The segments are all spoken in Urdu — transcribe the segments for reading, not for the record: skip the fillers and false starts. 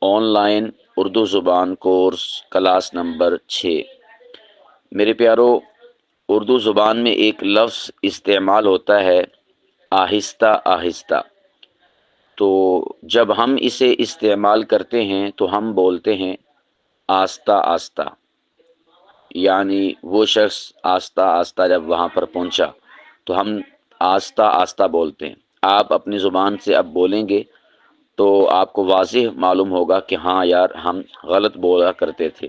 آن لائن اردو زبان کورس کلاس نمبر 6۔ میرے پیارو، اردو زبان میں ایک لفظ استعمال ہوتا ہے آہستہ آہستہ۔ تو جب ہم اسے استعمال کرتے ہیں تو ہم بولتے ہیں آہستہ آہستہ، یعنی وہ شخص آہستہ آہستہ جب وہاں پر پہنچا تو ہم آہستہ آہستہ بولتے ہیں۔ آپ اپنی زبان سے اب بولیں گے تو آپ کو واضح معلوم ہوگا کہ ہاں یار ہم غلط بولا کرتے تھے،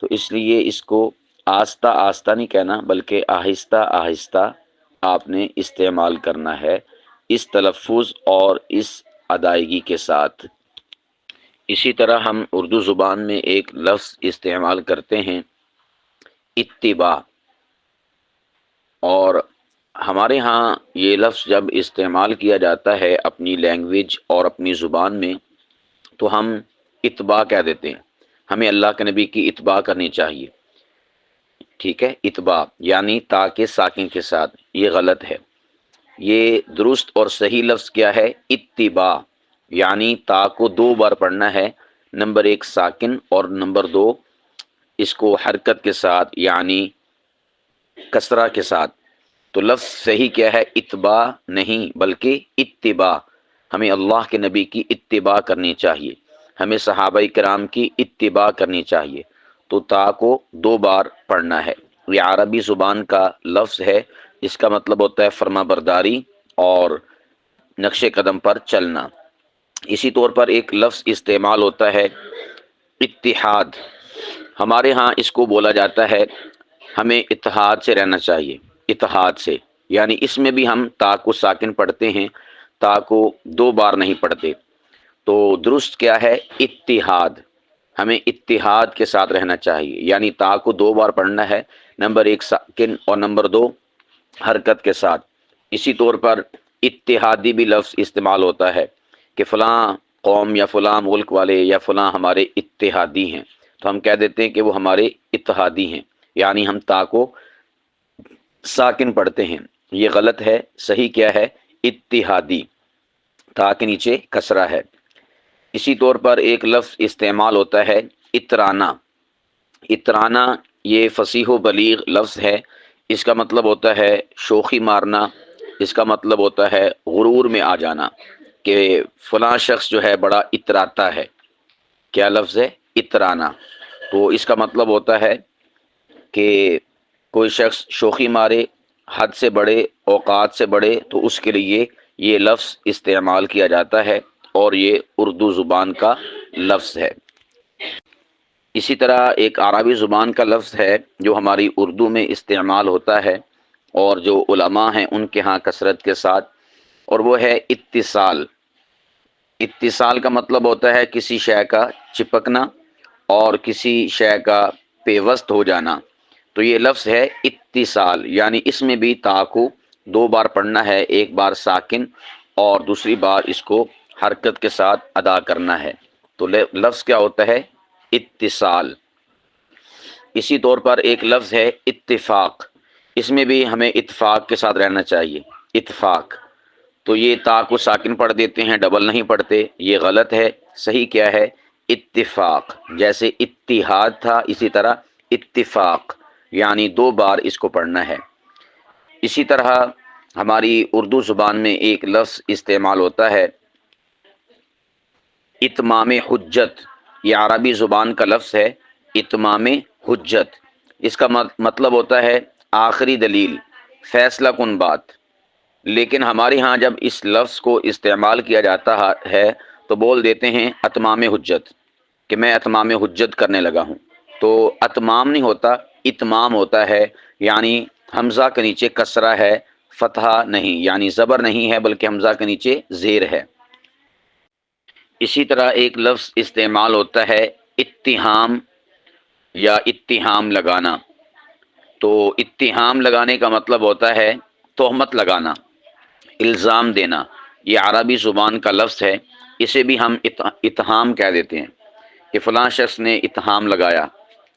تو اس لیے اس کو آہستہ آہستہ نہیں کہنا بلکہ آہستہ آہستہ آپ نے استعمال کرنا ہے، اس تلفظ اور اس ادائیگی کے ساتھ۔ اسی طرح ہم اردو زبان میں ایک لفظ استعمال کرتے ہیں اتباع، اور ہمارے ہاں یہ لفظ جب استعمال کیا جاتا ہے اپنی لینگویج اور اپنی زبان میں تو ہم اتباع کہہ دیتے ہیں۔ ہمیں اللہ کے نبی کی اتباع کرنی چاہیے، ٹھیک ہے؟ اتباع یعنی تا کے ساکن کے ساتھ، یہ غلط ہے۔ یہ درست اور صحیح لفظ کیا ہے؟ اتباع، یعنی تا کو 2 بار پڑھنا ہے، نمبر 1 ساکن اور نمبر 2 اس کو حرکت کے ساتھ یعنی کسرہ کے ساتھ۔ تو لفظ صحیح کیا ہے؟ اتباع نہیں بلکہ اتباع۔ ہمیں اللہ کے نبی کی اتباع کرنی چاہیے، ہمیں صحابہ کرام کی اتباع کرنی چاہیے، تو تا کو 2 بار پڑھنا ہے۔ یہ عربی زبان کا لفظ ہے، اس کا مطلب ہوتا ہے فرما برداری اور نقش قدم پر چلنا۔ اسی طور پر ایک لفظ استعمال ہوتا ہے اتحاد۔ ہمارے ہاں اس کو بولا جاتا ہے ہمیں اتحاد سے رہنا چاہیے، اتحاد سے، یعنی اس میں بھی ہم تا کو ساکن پڑھتے ہیں، تا کو 2 بار نہیں پڑھتے۔ تو درست کیا ہے؟ اتحاد۔ ہمیں اتحاد کے ساتھ رہنا چاہیے، یعنی تا کو 2 بار پڑھنا ہے، نمبر 1 ساکن اور نمبر 2 حرکت کے ساتھ۔ اسی طور پر اتحادی بھی لفظ استعمال ہوتا ہے کہ فلاں قوم یا فلاں ملک والے یا فلاں ہمارے اتحادی ہیں، تو ہم کہہ دیتے ہیں کہ وہ ہمارے اتحادی ہیں، یعنی ہم تا کو ساکن پڑھتے ہیں۔ یہ غلط ہے، صحیح کیا ہے؟ اتحادی، تا کے نیچے کسرہ ہے۔ اسی طور پر ایک لفظ استعمال ہوتا ہے اترانا۔ اترانا یہ فصیح و بلیغ لفظ ہے، اس کا مطلب ہوتا ہے شوخی مارنا، اس کا مطلب ہوتا ہے غرور میں آ جانا، کہ فلاں شخص جو ہے بڑا اتراتا ہے۔ کیا لفظ ہے؟ اترانا۔ تو اس کا مطلب ہوتا ہے کہ کوئی شخص شوخی مارے، حد سے بڑے، اوقات سے بڑے، تو اس کے لیے یہ لفظ استعمال کیا جاتا ہے، اور یہ اردو زبان کا لفظ ہے۔ اسی طرح ایک عربی زبان کا لفظ ہے جو ہماری اردو میں استعمال ہوتا ہے اور جو علماء ہیں ان کے ہاں کثرت کے ساتھ، اور وہ ہے اتصال۔ اتصال کا مطلب ہوتا ہے کسی شے کا چپکنا اور کسی شے کا پیوست ہو جانا، تو یہ لفظ ہے اتصال، یعنی اس میں بھی تا کو 2 بار پڑھنا ہے، 1 بار ساکن اور دوسری بار اس کو حرکت کے ساتھ ادا کرنا ہے۔ تو لفظ کیا ہوتا ہے؟ اتصال۔ اسی طور پر ایک لفظ ہے اتفاق، اس میں بھی ہمیں اتفاق کے ساتھ رہنا چاہیے، اتفاق۔ تو یہ تا کو ساکن پڑھ دیتے ہیں، ڈبل نہیں پڑھتے، یہ غلط ہے۔ صحیح کیا ہے؟ اتفاق۔ جیسے اتحاد تھا اسی طرح اتفاق، یعنی 2 بار اس کو پڑھنا ہے۔ اسی طرح ہماری اردو زبان میں ایک لفظ استعمال ہوتا ہے اتمام حجت۔ یہ عربی زبان کا لفظ ہے اتمام حجت، اس کا مطلب ہوتا ہے آخری دلیل، فیصلہ کن بات۔ لیکن ہمارے ہاں جب اس لفظ کو استعمال کیا جاتا ہے تو بول دیتے ہیں اتمام حجت، کہ میں اتمام حجت کرنے لگا ہوں۔ تو اتمام نہیں ہوتا، اتمام ہوتا ہے، یعنی حمزہ کے نیچے کسرہ ہے، فتحہ نہیں، یعنی زبر نہیں ہے بلکہ حمزہ کے نیچے زیر ہے۔ اسی طرح ایک لفظ استعمال ہوتا ہے اتہام یا اتہام لگانا۔ تو اتہام لگانے کا مطلب ہوتا ہے تہمت لگانا، الزام دینا۔ یہ عربی زبان کا لفظ ہے، اسے بھی ہم اتہام کہہ دیتے ہیں کہ فلاں شخص نے اتہام لگایا۔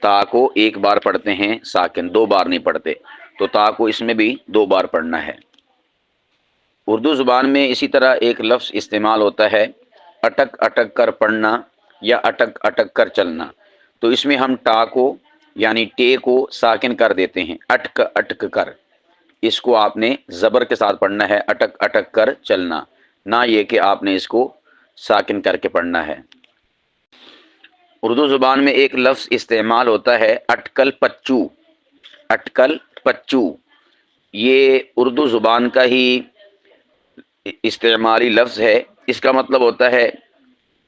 تا کو 1 بار پڑھتے ہیں ساکن، 2 بار نہیں پڑھتے، تو تا کو اس میں بھی 2 بار پڑھنا ہے۔ اردو زبان میں اسی طرح ایک لفظ استعمال ہوتا ہے اٹک اٹک کر پڑھنا یا اٹک اٹک کر چلنا، تو اس میں ہم ٹا کو یعنی ٹے کو ساکن کر دیتے ہیں، اٹک اٹک کر۔ اس کو آپ نے زبر کے ساتھ پڑھنا ہے، اٹک اٹک کر چلنا، نہ یہ کہ آپ نے اس کو ساکن کر کے پڑھنا ہے۔ اردو زبان میں ایک لفظ استعمال ہوتا ہے اٹکل پچو، اٹکل پچو، یہ اردو زبان کا ہی استعمالی لفظ ہے۔ اس کا مطلب ہوتا ہے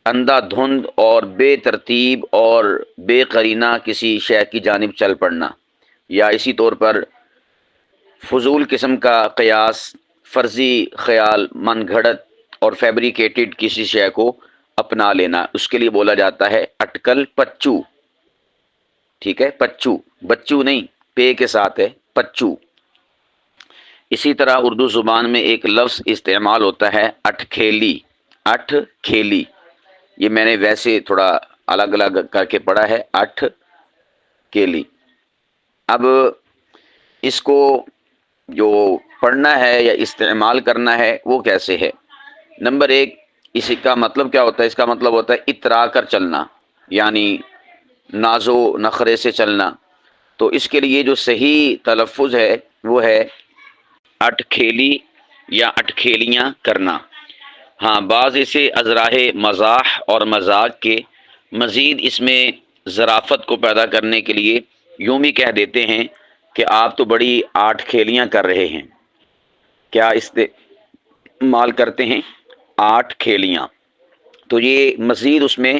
اندھا دھند اور بے ترتیب اور بے قرینہ کسی شے کی جانب چل پڑنا، یا اسی طور پر فضول قسم کا قیاس، فرضی خیال، من گھڑت اور فیبریکیٹڈ کسی شے کو اپنا لینا، اس کے لیے بولا جاتا ہے اٹکل پچو۔ ٹھیک ہے، پچو، بچو نہیں، پے کے ساتھ ہے، پچو۔ اسی طرح اردو زبان میں ایک لفظ استعمال ہوتا ہے اٹھ کھیلی، اٹھ کھیلی، یہ میں نے ویسے تھوڑا الگ الگ کر کے پڑھا ہے، اٹھ کیلی۔ اب اس کو جو پڑھنا ہے یا استعمال کرنا ہے وہ کیسے ہے؟ نمبر ایک، اسی کا مطلب کیا ہوتا ہے؟ اس کا مطلب ہوتا ہے اترا کر چلنا، یعنی ناز و نخرے سے چلنا۔ تو اس کے لیے جو صحیح تلفظ ہے وہ ہے اٹھ کھیلی یا اٹھ کھیلیاں کرنا۔ ہاں، بعض اسے ازراہ مزاح اور مذاق کے مزید اس میں ظرافت کو پیدا کرنے کے لیے یوں بھی کہہ دیتے ہیں کہ آپ تو بڑی آٹھ کھیلیاں کر رہے ہیں۔ کیا استعمال کرتے ہیں؟ آٹھ کھیلیاں۔ تو یہ مزید اس میں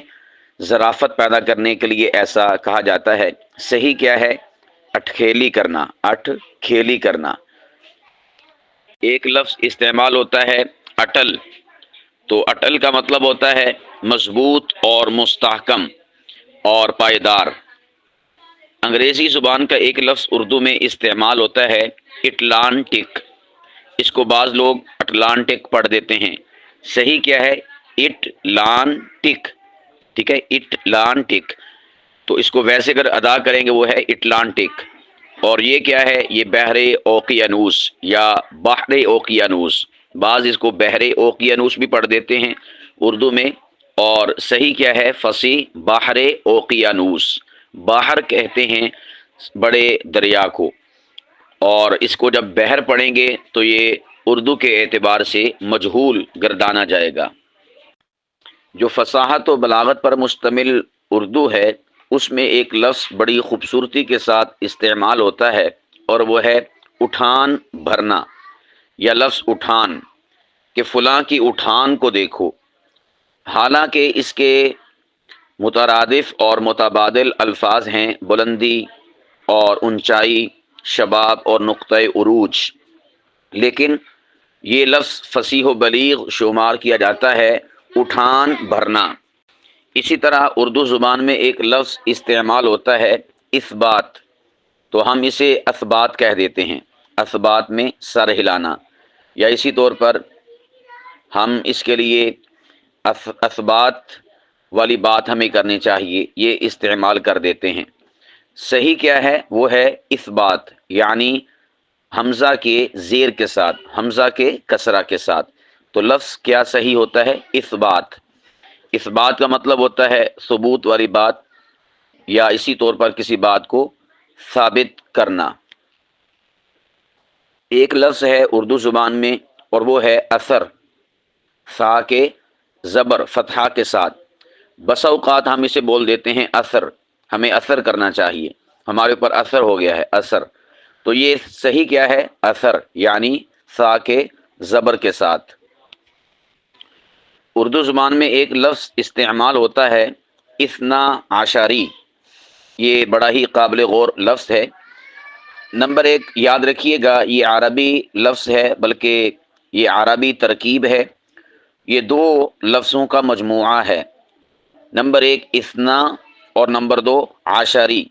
ظرافت پیدا کرنے کے لیے ایسا کہا جاتا ہے۔ صحیح کیا ہے؟ اٹھ کھیلی کرنا، اٹھ کھیلی کرنا۔ ایک لفظ استعمال ہوتا ہے اٹل، تو اٹل کا مطلب ہوتا ہے مضبوط اور مستحکم اور پائیدار۔ انگریزی زبان کا ایک لفظ اردو میں استعمال ہوتا ہے اٹلانٹک، اس کو بعض لوگ اٹلانٹک پڑھ دیتے ہیں۔ صحیح کیا ہے؟ اٹلانٹک، ٹھیک ہے، اٹلانٹک۔ تو اس کو ویسے اگر ادا کریں گے وہ ہے اٹلانٹک۔ اور یہ کیا ہے؟ یہ بحر اوقیانوس یا بحر اوقیانوس، بعض اس کو بحر اوقیانوس بھی پڑھ دیتے ہیں اردو میں، اور صحیح کیا ہے؟ فصیح بحر اوقیانوس۔ باہر کہتے ہیں بڑے دریا کو، اور اس کو جب بحر پڑھیں گے تو یہ اردو کے اعتبار سے مجہول گردانا جائے گا۔ جو فصاحت و بلاغت پر مشتمل اردو ہے اس میں ایک لفظ بڑی خوبصورتی کے ساتھ استعمال ہوتا ہے، اور وہ ہے اٹھان بھرنا، یا لفظ اٹھان، کہ فلاں کی اٹھان کو دیکھو۔ حالانکہ اس کے مترادف اور متبادل الفاظ ہیں بلندی اور اونچائی، شباب اور نقطۂ عروج، لیکن یہ لفظ فصیح و بلیغ شمار کیا جاتا ہے اٹھان بھرنا۔ اسی طرح اردو زبان میں ایک لفظ استعمال ہوتا ہے اثبات، تو ہم اسے اثبات کہہ دیتے ہیں، اثبات میں سر ہلانا، یا اسی طور پر ہم اس کے لیے اثبات والی بات ہمیں کرنی چاہیے، یہ استعمال کر دیتے ہیں۔ صحیح کیا ہے؟ وہ ہے اثبات، یعنی حمزہ کے زیر کے ساتھ، حمزہ کے کسرہ کے ساتھ۔ تو لفظ کیا صحیح ہوتا ہے؟ اثبات۔ اثبات کا مطلب ہوتا ہے ثبوت والی بات، یا اسی طور پر کسی بات کو ثابت کرنا۔ ایک لفظ ہے اردو زبان میں اور وہ ہے اثر، سا کے زبر فتحہ کے ساتھ۔ بسا اوقات ہم اسے بول دیتے ہیں اثر، ہمیں اثر کرنا چاہیے، ہمارے اوپر اثر ہو گیا ہے، اثر۔ تو یہ صحیح کیا ہے؟ اثر، یعنی سا کے زبر کے ساتھ۔ اردو زبان میں ایک لفظ استعمال ہوتا ہے اثنا عشری، یہ بڑا ہی قابل غور لفظ ہے۔ نمبر ایک، یاد رکھیے گا یہ عربی لفظ ہے، بلکہ یہ عربی ترکیب ہے، یہ دو لفظوں کا مجموعہ ہے۔ نمبر ایک اثنا اور نمبر دو عشری۔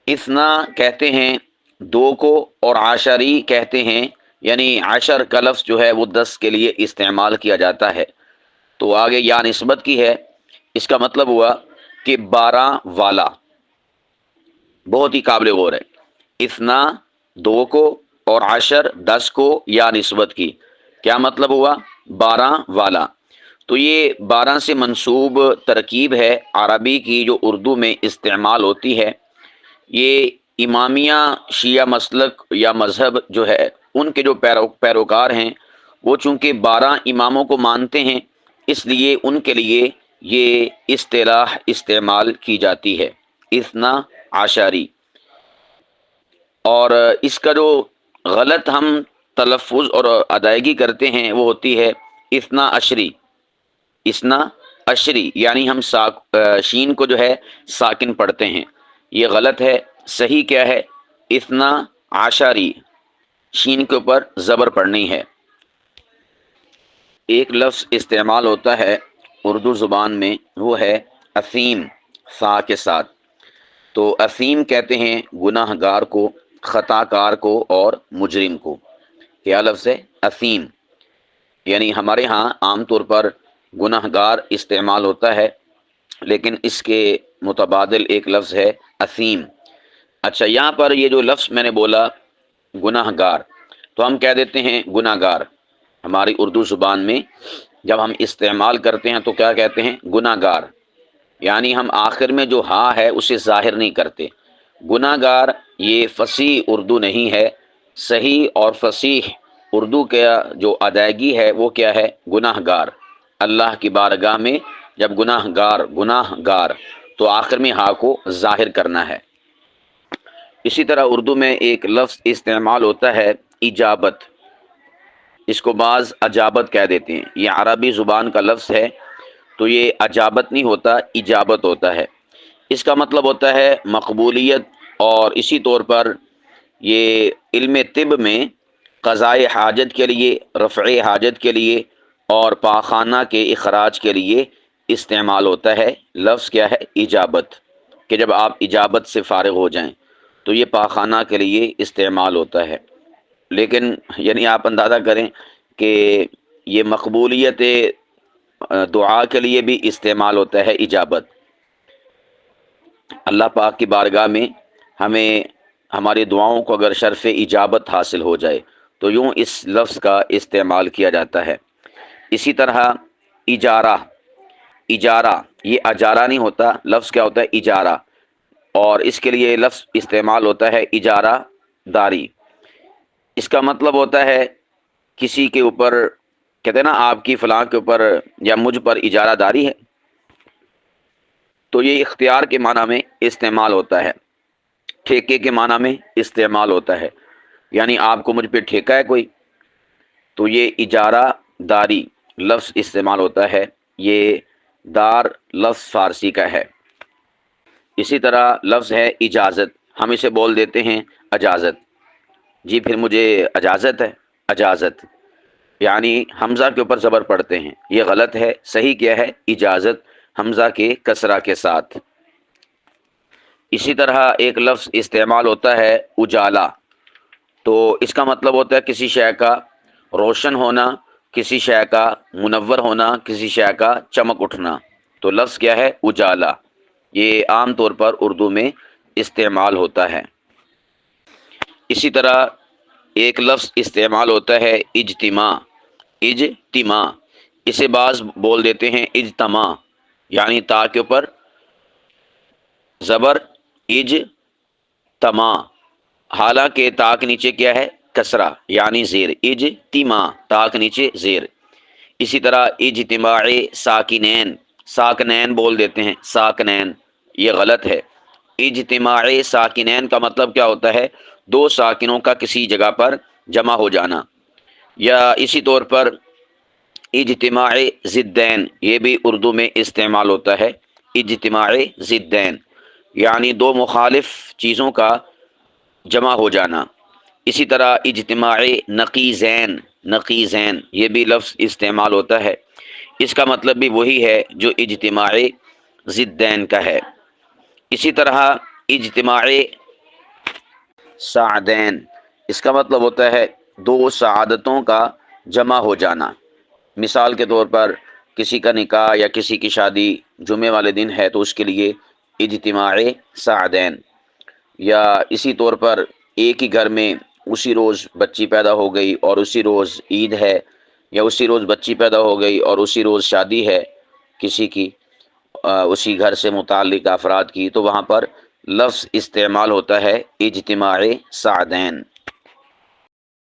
اثنا کہتے ہیں دو کو، اور عشری کہتے ہیں، یعنی عشر کا لفظ جو ہے وہ 10 کے لیے استعمال کیا جاتا ہے۔ تو آگے یا نسبت کی ہے، اس کا مطلب ہوا کہ 12 والا، بہت ہی قابل غور ہے۔ اثنا 2 کو اور عشر 10 کو، یا نسبت کی، کیا مطلب ہوا؟ 12 والا۔ تو یہ 12 سے منسوب ترکیب ہے عربی کی جو اردو میں استعمال ہوتی ہے۔ یہ امامیہ شیعہ مسلک یا مذہب جو ہے ان کے جو پیروکار ہیں وہ چونکہ 12 اماموں کو مانتے ہیں، اس لیے ان کے لیے یہ اصطلاح استعمال کی جاتی ہے، اثنا عشری۔ اور اس کا جو غلط ہم تلفظ اور ادائیگی کرتے ہیں وہ ہوتی ہے اثنا عشری، اثنا عشری، یعنی ہم شین کو جو ہے ساکن پڑھتے ہیں، یہ غلط ہے۔ صحیح کیا ہے؟ اثنا عشری، شین کے اوپر زبر پڑھنی ہے۔ ایک لفظ استعمال ہوتا ہے اردو زبان میں، وہ ہے اثیم، فا کے ساتھ۔ تو اثیم کہتے ہیں گناہ گار کو، خطا کار کو اور مجرم کو۔ کیا لفظ ہے؟ اثیم۔ یعنی ہمارے ہاں عام طور پر گناہ گار استعمال ہوتا ہے، لیکن اس کے متبادل ایک لفظ ہے اثیم۔ اچھا، یہاں پر یہ جو لفظ میں نے بولا گناہ گار، تو ہم کہہ دیتے ہیں گناہ گار۔ ہماری اردو زبان میں جب ہم استعمال کرتے ہیں تو کیا کہتے ہیں؟ گناہ گار، یعنی ہم آخر میں جو ہاں ہے اسے ظاہر نہیں کرتے۔ گناہ گار یہ فصیح اردو نہیں ہے۔ صحیح اور فصیح اردو کا جو ادائیگی ہے وہ کیا ہے؟ گناہ گار۔ اللہ کی بارگاہ میں جب گناہ گار تو آخر میں ہاں کو ظاہر کرنا ہے۔ اسی طرح اردو میں ایک لفظ استعمال ہوتا ہے اجابت، اس کو بعض اجابت کہہ دیتے ہیں۔ یہ عربی زبان کا لفظ ہے، تو یہ اجابت نہیں ہوتا، اجابت ہوتا ہے۔ اس کا مطلب ہوتا ہے مقبولیت، اور اسی طور پر یہ علم طب میں قضاء حاجت کے لیے، رفع حاجت کے لیے اور پاخانہ کے اخراج کے لیے استعمال ہوتا ہے۔ لفظ کیا ہے؟ اجابت، کہ جب آپ اجابت سے فارغ ہو جائیں تو یہ پاخانہ کے لیے استعمال ہوتا ہے۔ لیکن یعنی آپ اندازہ کریں کہ یہ مقبولیت دعا کے لیے بھی استعمال ہوتا ہے اجابت۔ اللہ پاک کی بارگاہ میں ہمیں ہماری دعاؤں کو اگر شرف اجابت حاصل ہو جائے تو یوں اس لفظ کا استعمال کیا جاتا ہے۔ اسی طرح اجارہ، اجارہ یہ اجارہ نہیں ہوتا، لفظ کیا ہوتا ہے؟ اجارہ، اور اس کے لیے لفظ استعمال ہوتا ہے اجارہ داری۔ اس کا مطلب ہوتا ہے کسی کے اوپر، کہتے ہیں نا آپ کی فلاں کے اوپر یا مجھ پر اجارہ داری ہے، تو یہ اختیار کے معنی میں استعمال ہوتا ہے، ٹھیکے کے معنی میں استعمال ہوتا ہے، یعنی آپ کو مجھ پہ ٹھیکہ ہے کوئی، تو یہ اجارہ داری لفظ استعمال ہوتا ہے۔ یہ دار لفظ فارسی کا ہے۔ اسی طرح لفظ ہے اجازت، ہم اسے بول دیتے ہیں اجازت، جی پھر مجھے اجازت ہے، اجازت، یعنی حمزہ کے اوپر زبر پڑھتے ہیں، یہ غلط ہے۔ صحیح کیا ہے؟ اجازت، حمزہ کے کسرہ کے ساتھ۔ اسی طرح ایک لفظ استعمال ہوتا ہے اجالا، تو اس کا مطلب ہوتا ہے کسی شے کا روشن ہونا، کسی شے کا منور ہونا، کسی شے کا چمک اٹھنا، تو لفظ کیا ہے؟ اجالا۔ یہ عام طور پر اردو میں استعمال ہوتا ہے۔ اسی طرح ایک لفظ استعمال ہوتا ہے اجتماع، اجتماع، اسے بعض بول دیتے ہیں اجتماع، یعنی تا کے اوپر زبر، اجتماع، حالانکہ تا کے نیچے کیا ہے؟ کسرہ، یعنی زیر، اجتماع، تا کے نیچے زیر۔ اسی طرح اجتماع ساکنین، ساکنین بول دیتے ہیں، ساکنین، یہ غلط ہے۔ اجتماع ساکنین کا مطلب کیا ہوتا ہے؟ دو ساکنوں کا کسی جگہ پر جمع ہو جانا۔ یا اسی طور پر اجتماع ضدین، یہ بھی اردو میں استعمال ہوتا ہے، اجتماع ضدین، یعنی دو مخالف چیزوں کا جمع ہو جانا۔ اسی طرح اجتماع نقیضین، نقیضین یہ بھی لفظ استعمال ہوتا ہے، اس کا مطلب بھی وہی ہے جو اجتماع ضدین کا ہے۔ اسی طرح اجتماع سعدین، اس کا مطلب ہوتا ہے دو سعادتوں کا جمع ہو جانا۔ مثال کے طور پر کسی کا نکاح یا کسی کی شادی جمعے والے دن ہے تو اس کے لیے اجتماع سعدین۔ یا اسی طور پر ایک ہی گھر میں اسی روز بچی پیدا ہو گئی اور اسی روز عید ہے، یا اسی روز بچی پیدا ہو گئی اور اسی روز شادی ہے کسی کی، اسی گھر سے متعلق افراد کی، تو وہاں پر لفظ استعمال ہوتا ہے اجتماع سعدین،